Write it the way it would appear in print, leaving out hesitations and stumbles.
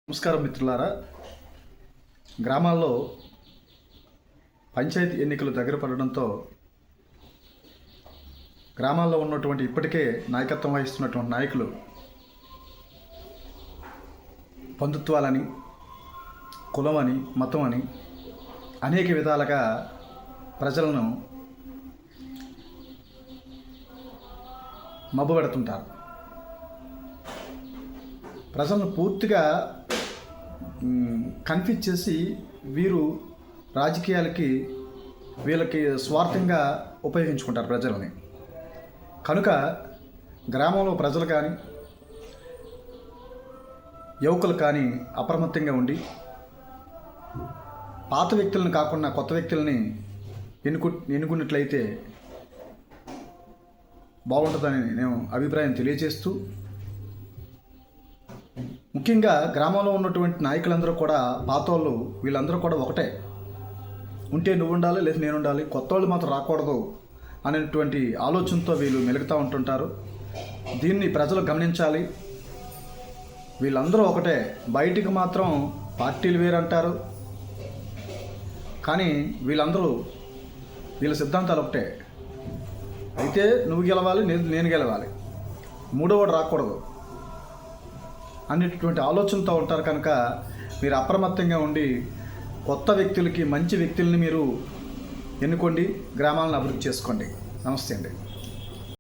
నమస్కారం మిత్రులారా. గ్రామాల్లో పంచాయతీ ఎన్నికలు దగ్గర పడడంతో గ్రామాల్లో ఉన్నటువంటి ఇప్పటికే నాయకత్వం వహిస్తున్నటువంటి నాయకులు బంధుత్వాలని, కులమని, మతం అని అనేక విధాలుగా ప్రజలను మభ్యపెడుతుంటారు. ప్రజలను పూర్తిగా కన్ఫ్యూజ్ చేసి వీరు రాజకీయాలకి వీళ్ళకి స్వార్థంగా ఉపయోగించుకుంటారు ప్రజలని. కనుక గ్రామంలో ప్రజలు కానీ యువకులు కానీ అప్రమత్తంగా ఉండి పాత వ్యక్తులను కాకుండా కొత్త వ్యక్తులని ఎన్నుకున్నట్లయితే బాగుంటుందని నేను అభిప్రాయం తెలియజేస్తూ, ముఖ్యంగా గ్రామంలో ఉన్నటువంటి నాయకులందరూ కూడా పాతోళ్ళు వీళ్ళందరూ కూడా ఒకటే. ఉంటే నువ్వు ఉండాలి, లేదా నేను ఉండాలి, కొత్త వాళ్ళు మాత్రం రాకూడదు అనేటువంటి ఆలోచనతో వీళ్ళు మెలుగుతూ ఉంటుంటారు. దీన్ని ప్రజలు గమనించాలి. వీళ్ళందరూ ఒకటే. బయటికి మాత్రం పార్టీలు వేరంటారు, కానీ వీళ్ళ సిద్ధాంతాలు ఒకటే. అయితే నువ్వు గెలవాలి, నేను గెలవాలి, మూడోవాడు రాకూడదు అనేటటువంటి ఆలోచనతో ఉంటారు. కనుక మీరు అప్రమత్తంగా ఉండి కొత్త వ్యక్తులకి, మంచి వ్యక్తుల్ని మీరు ఎన్నుకోండి, గ్రామాలను అభివృద్ధి చేసుకోండి. నమస్తే అండి.